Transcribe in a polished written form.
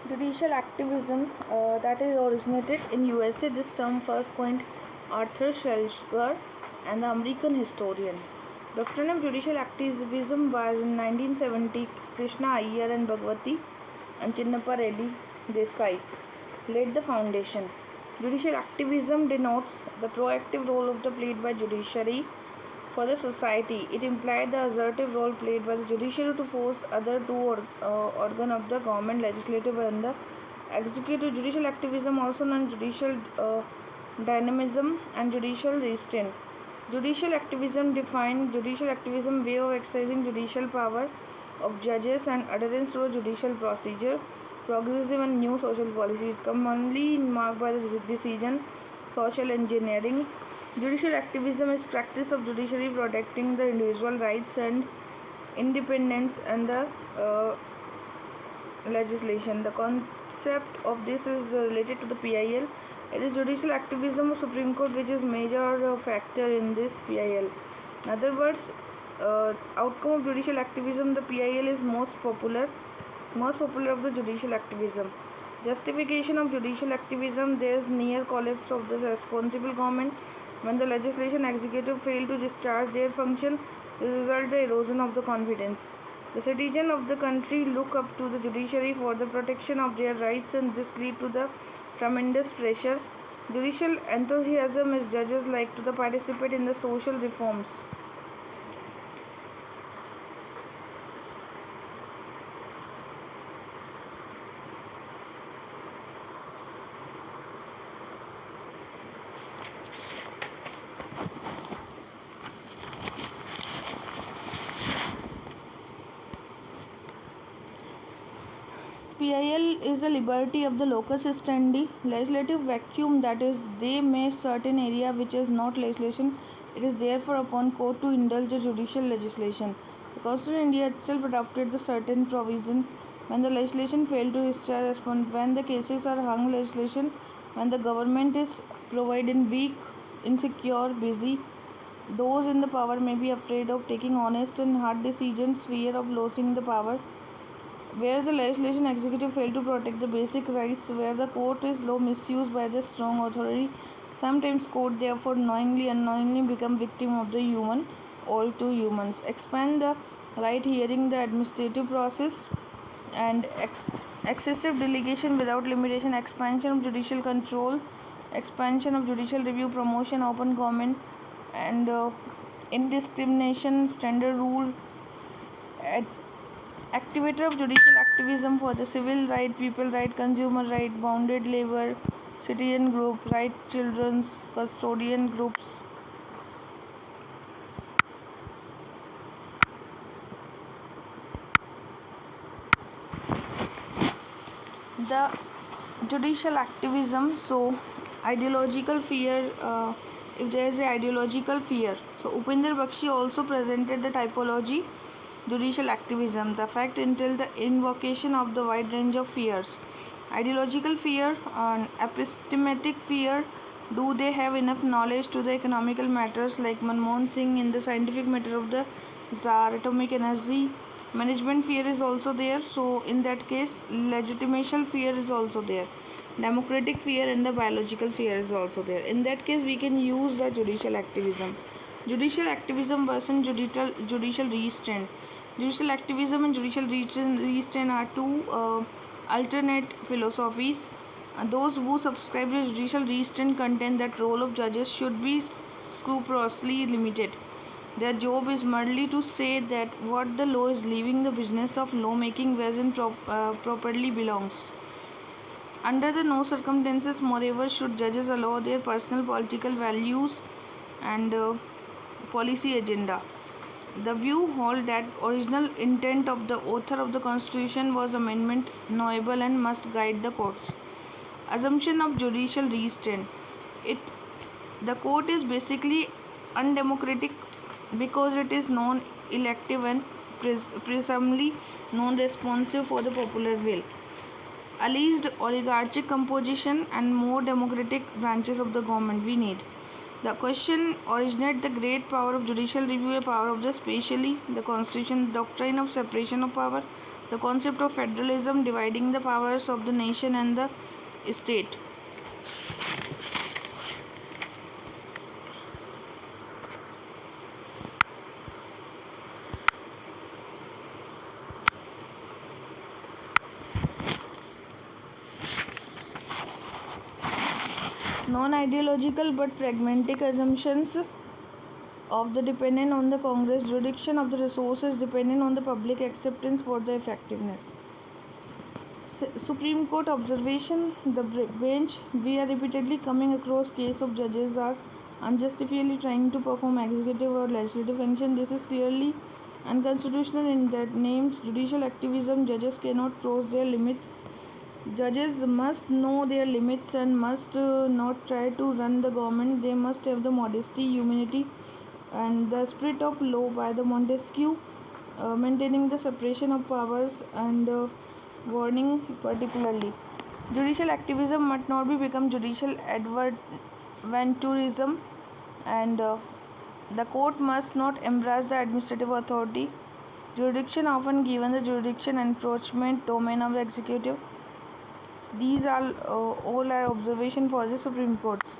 Judicial activism that is originated in USA. This term first coined Arthur Schlesinger, and the American historian. Doctrine of judicial activism was in 1970. Krishna Iyer and Bhagwati and Chinnappa Reddy Desai laid the foundation. Judicial activism denotes the proactive role of the played by judiciary for the society. It implied the assertive role played by the judiciary to force other two organ of the government, legislative and the executive. Judicial activism, also known as judicial dynamism and judicial restraint. Judicial activism defined judicial activism way of exercising judicial power of judges and adherence to a judicial procedure, progressive and new social policies, commonly marked by the decision social engineering. Judicial activism is practice of judiciary protecting the individual rights and independence and the legislation. The concept of this is related to the PIL. It is judicial activism of Supreme Court which is major factor in this PIL. In other words, outcome of judicial activism, the PIL is most popular of the judicial activism. Justification of judicial activism: there is near collapse of the responsible government when the legislation executive fail to discharge their function. This results the erosion of the confidence. The citizens of the country look up to the judiciary for the protection of their rights, and this lead to the tremendous pressure. Judicial enthusiasm is judges like to participate in the social reforms. PIL is the liberty of the locus standi, legislative vacuum, that is, they may certain area which is not legislation. It is therefore upon court to indulge the judicial legislation. The Constitution of India itself adopted the certain provision when the legislation failed to discharge, when the cases are hung legislation, when the government is providing weak, insecure, busy. Those in the power may be afraid of taking honest and hard decisions, fear of losing the power. Where the legislation executive failed to protect the basic rights, where the court is low, misused by the strong authority. Sometimes court therefore knowingly unknowingly become victim of the human, all too humans. Expand the right hearing, the administrative process, and excessive delegation without limitation, expansion of judicial control, expansion of judicial review, promotion, open government, and indiscrimination, standard rule, activator of judicial activism for the civil right, people right, consumer right, bounded labor, citizen group, right, children's, custodian groups. The judicial activism, so ideological fear, if there is a ideological fear, so Upinder Bakshi also presented the typology judicial activism, the fact entail the invocation of the wide range of fears. Ideological fear and epistemic fear: do they have enough knowledge to the economical matters, like Manmohan Singh in the scientific matter of the Tsar atomic energy? Management fear is also there, so in that case legitimation fear is also there. Democratic fear and the biological fear is also there. In that case we can use the judicial activism. Judicial activism versus judicial restraint. Judicial activism and judicial restraint are two alternate philosophies. Those who subscribe to judicial restraint contend that role of judges should be scrupulously limited. Their job is merely to say that what the law is leaving the business of lawmaking where it properly belongs. Under the no circumstances, moreover, should judges allow their personal political values and policy agenda. The view hold that original intent of the author of the Constitution was amendment knowable and must guide the courts. Assumption of judicial restraint. The court is basically undemocratic because it is non-elective and presumably non-responsive for the popular will. least oligarchic composition and more democratic branches of the government we need. The question originates the great power of judicial review, a power of the specially, the constitution, doctrine of separation of power, the concept of federalism dividing the powers of the nation and the state. Non-ideological but pragmatic assumptions of the dependent on the Congress jurisdiction of the resources dependent on the public acceptance for the effectiveness. Supreme Court observation, the bench, we are repeatedly coming across case of judges are unjustifiably trying to perform executive or legislative function. This is clearly unconstitutional in that names judicial activism. Judges cannot cross their limits. Judges must know their limits and must not try to run the government. They must have the modesty, humility, and the spirit of law by the Montesquieu, maintaining the separation of powers and warning particularly. Judicial activism must not be become judicial adventurism, and the court must not embrace the administrative authority. Jurisdiction often given the jurisdiction encroachment domain of the executive. These are all our observation for the Supreme Courts.